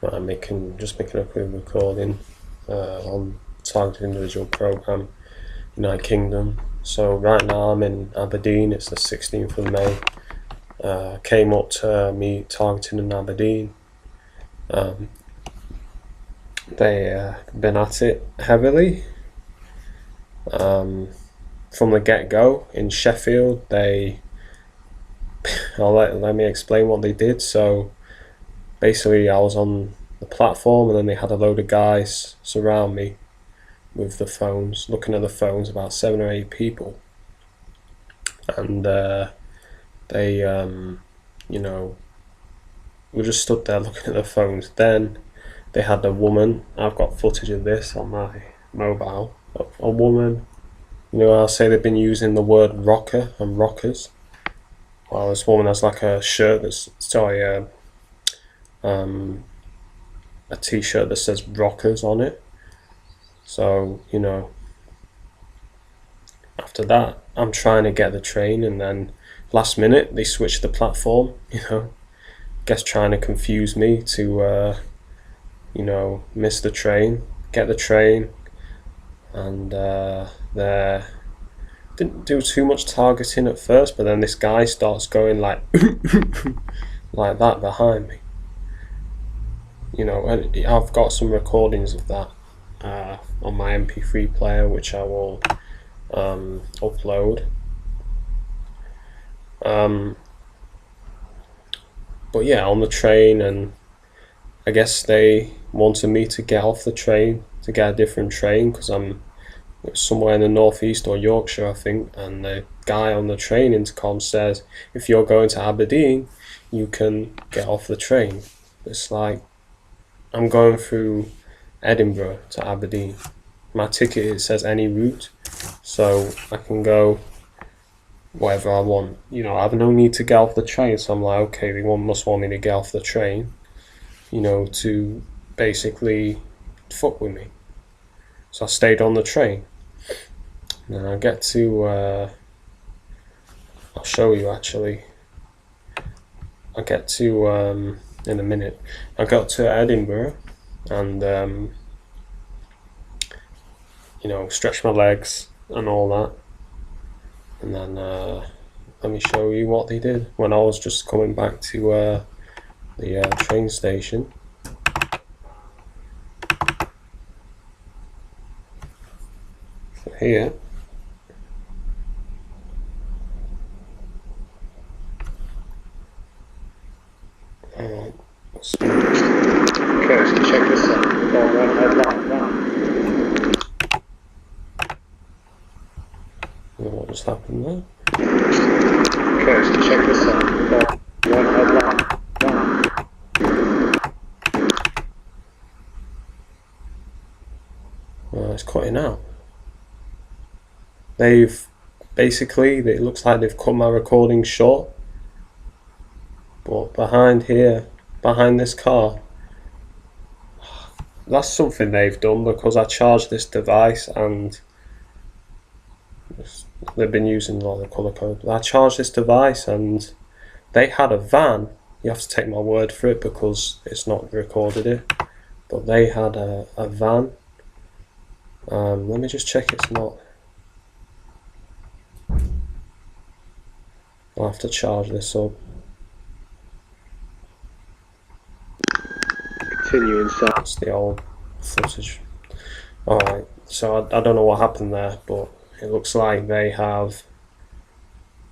I'm just making a quick recording on targeted individual program, United Kingdom. So right now I'm in Aberdeen. It's the 16th of May. Came up to me targeting in Aberdeen. They been at it heavily from the get-go. In Sheffield, let me explain what they did. So basically, I was on the platform, and then they had a load of guys surround me with the phones, looking at the phones, about 7 or 8 people, and they, we just stood there looking at the phones. Then they had a woman. I've got footage of this on my mobile. A woman. I'll say they've been using the word rocker and rockers. Well, this woman has like a shirt a t-shirt that says rockers on it. So, after that, I'm trying to get the train, and then last minute they switched the platform, guess trying to confuse me to, miss the train, get the train, and they didn't do too much targeting at first, but then this guy starts going like, like that behind me. And I've got some recordings of that on my MP3 player, which I will upload. But yeah, on the train, and I guess they wanted me to get off the train to get a different train, because I'm somewhere in the northeast or Yorkshire, I think, and the guy on the train intercom says, if you're going to Aberdeen, you can get off the train. It's like, I'm going through Edinburgh to Aberdeen. My ticket, it says any route, so I can go wherever I want. I have no need to get off the train, so I'm like, okay, they must want me to get off the train, to basically fuck with me. So I stayed on the train. And I get to, I'll show you actually. I get to, in a minute, I got to Edinburgh, and stretch my legs and all that, and then let me show you what they did when I was just coming back to the train station. So here, Okay, so check this out. We've got one headline now. what just happened there? Okay, so check this out. We've got one headline now. It's cutting out. They've basically, it looks like they've cut my recording short, but behind this car, that's something they've done, because I charged this device, and they've been using a lot of colour code. I charged this device, and they had a van. You have to take my word for it because it's not recorded it, but they had a van. Let me just check it's not. I'll have to charge this up. Continue inside. That's the old footage. Alright, so I don't know what happened there, but it looks like they have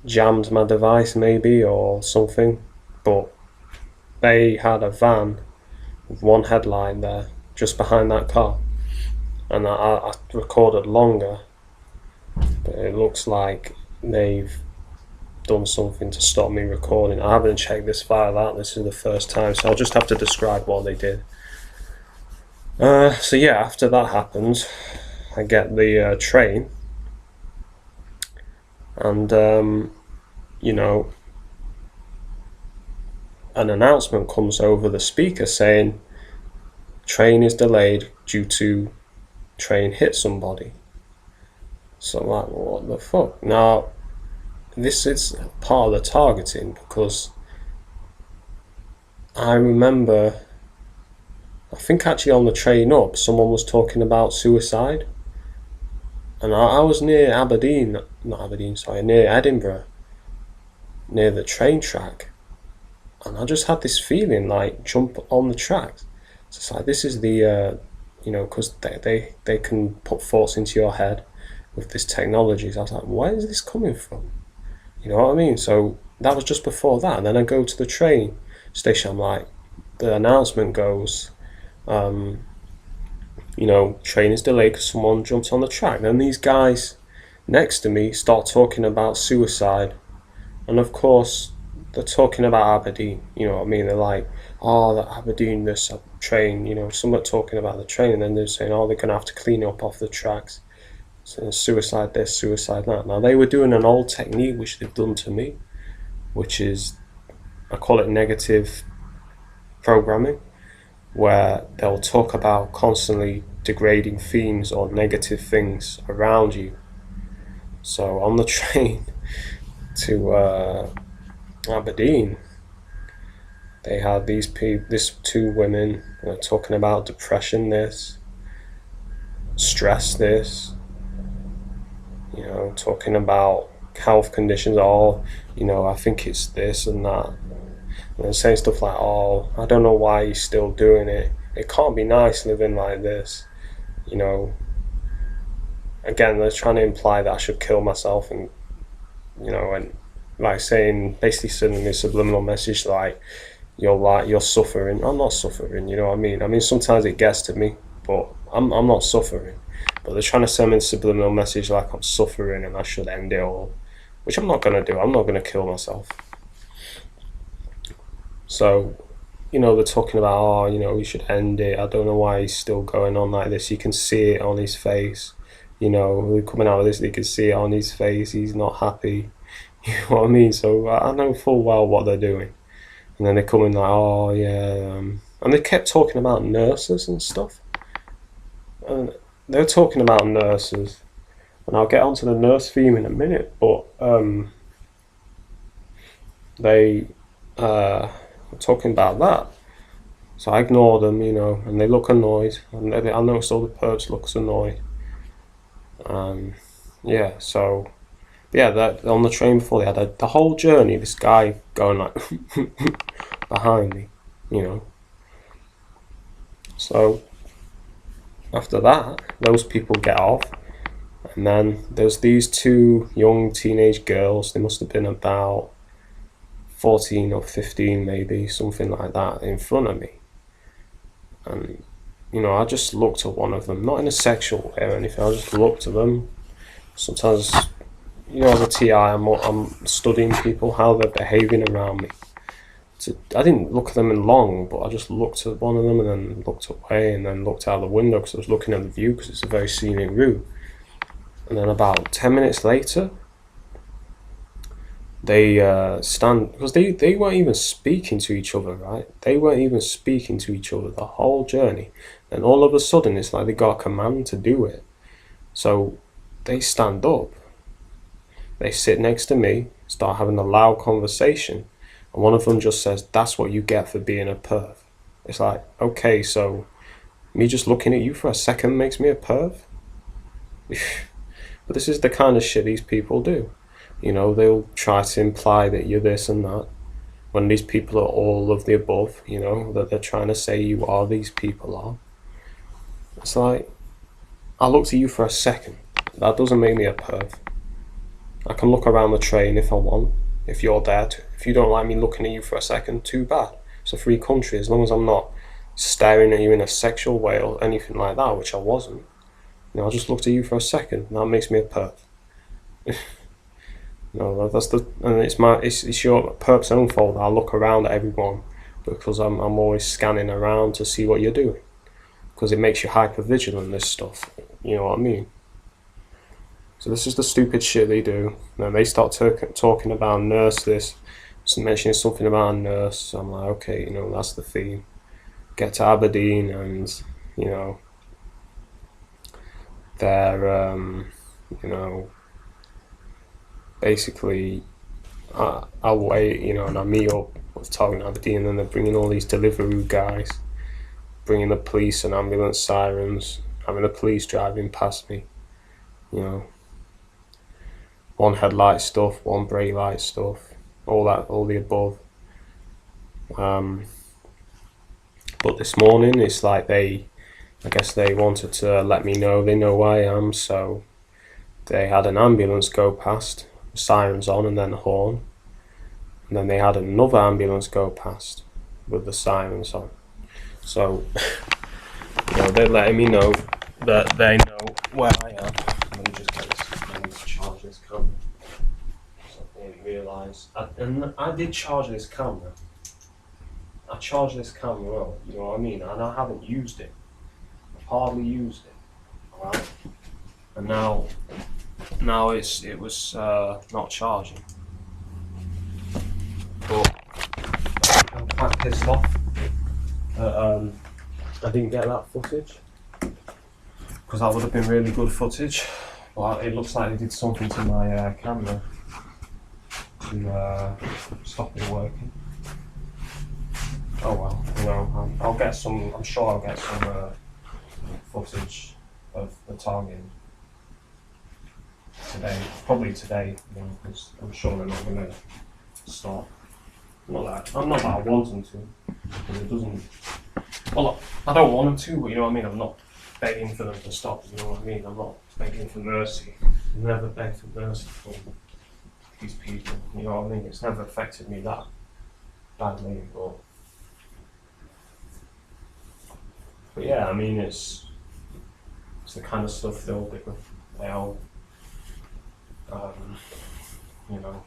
jammed my device maybe, or something, but they had a van with one headlight there just behind that car, and I recorded longer, but it looks like they've done something to stop me recording. I haven't checked this file out, this is the first time, so I'll just have to describe what they did. So yeah, after that happens, I get the train, and an announcement comes over the speaker saying train is delayed due to train hit somebody. So I'm like, what the fuck? Now, this is part of the targeting, because I remember I think actually on the train up, someone was talking about suicide, and I was near Aberdeen, not Aberdeen, sorry, near Edinburgh, near the train track, and I just had this feeling like jump on the tracks. So it's like this is the, because they can put thoughts into your head with this technology. So I was like, where is this coming from? You know what I mean? So that was just before that. And then I go to the train station. I'm like, the announcement goes, um, train is delayed because someone jumped on the track. Then these guys next to me start talking about suicide, and of course they're talking about Aberdeen. You know what I mean? They're like, oh, the Aberdeen, this train. Some talking about the train, and then they're saying, oh, they're gonna have to clean up off the tracks. So suicide this, suicide that. Now they were doing an old technique which they've done to me, which is, I call it negative programming, where they'll talk about constantly degrading themes or negative things around you. So on the train to Aberdeen, they had this two women talking about depression, this, stress, this, talking about health conditions, I think it's this and that. And they're saying stuff like, oh, I don't know why you're still doing it. It can't be nice living like this. Again, they're trying to imply that I should kill myself, and like basically sending me a subliminal message like, you're suffering. I'm not suffering, you know what I mean? I mean, sometimes it gets to me, but I'm not suffering. But they're trying to send me a subliminal message like I'm suffering and I should end it all, which I'm not going to do. I'm not going to kill myself. So, they're talking about, we should end it. I don't know why he's still going on like this. You can see it on his face. We're coming out of this, you can see it on his face. He's not happy. You know what I mean? So I know full well what they're doing. And then they come in like, oh, yeah. And they kept talking about nurses and stuff. And they're talking about nurses. And I'll get onto the nurse theme in a minute. But they were talking about that. So I ignore them, and they look annoyed. And I noticed all the perps looks annoyed. So that on the train before, they had the whole journey, this guy going like behind me, So after that, those people get off, and then there's these two young teenage girls. They must have been about 14 or 15, maybe, something like that, in front of me. And I just looked at one of them, not in a sexual way or anything. I just looked at them. Sometimes, as a TI, I'm studying people, how they're behaving around me. I didn't look at them in long, but I just looked at one of them and then looked away and then looked out the window because I was looking at the view because it's a very scenic route. And then about 10 minutes later, they stand, because they weren't even speaking to each other, right? They weren't even speaking to each other the whole journey. And all of a sudden, it's like they got a command to do it. So they stand up, they sit next to me, start having a loud conversation, and one of them just says, "That's what you get for being a perv." It's like, okay, so me just looking at you for a second makes me a perv? But this is the kind of shit these people do. They'll try to imply that you're this and that, when these people are all of the above, that they're trying to say you are, these people are. It's like, I looked at you for a second. That doesn't make me a perv. I can look around the train if I want, if you're there to. If you don't like me looking at you for a second, too bad. It's a free country, as long as I'm not staring at you in a sexual way or anything like that, which I wasn't. I just looked at you for a second, and that makes me a perv. And it's your perp's own fault that I look around at everyone, because I'm always scanning around to see what you're doing, because it makes you hyper vigilant, this stuff. You know what I mean? So this is the stupid shit they do. Then they start talking about nurse this, mentioning something about a nurse. So I'm like, okay, that's the theme. Get to Aberdeen, and they're basically, I'll wait, and I meet up with talking Aberdeen, and then they're bringing all these Deliveroo guys bringing the police and ambulance sirens, having the police driving past me, you know, one headlight stuff, one brake light stuff, all the above. But this morning, it's like I guess they wanted to let me know they know where I am, so they had an ambulance go past, sirens on, and then a horn, and then they had another ambulance go past with the sirens on. So, they're letting me know that they know where I am. Let me just get this. I need to charge this camera. So I didn't realise. And I did charge this camera. I charged this camera up, you know what I mean? And I haven't used it. I've hardly used it. Alright? And now it was not charging. But I'm quite pissed off that I didn't get that footage, because that would have been really good footage. But it looks like they did something to my camera to stop it working. Oh well, I'll get some. I'm sure I'll get some footage of the targeting today. Probably today, because I'm sure they're not going to stop. I'm not that I want them to, because it doesn't. Well, I don't want them to, but you know what I mean. I'm not begging for them to stop. You know what I mean. I'm not begging for mercy. I never beg for mercy from these people. You know what I mean. It's never affected me that badly, but yeah, I mean, it's the kind of stuff they'll do. They'll, you know,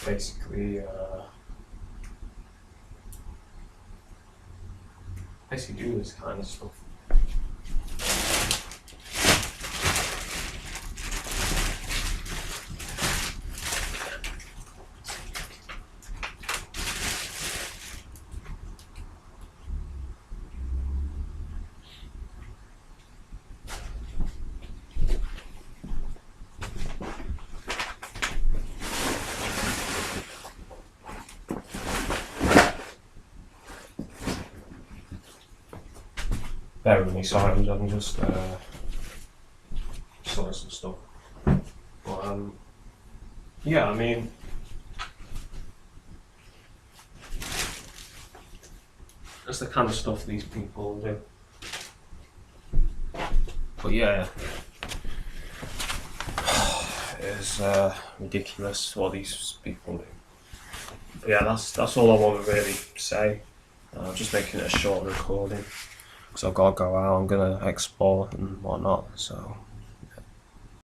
basically do this kind of stuff. Bear with me, sorry, I'm just sorting some stuff. But yeah, I mean, that's the kind of stuff these people do. But yeah, it's ridiculous what these people do. But yeah, that's all I want to really say. I'm just making it a short recording, because I've got to go out, I'm going to explore and whatnot, so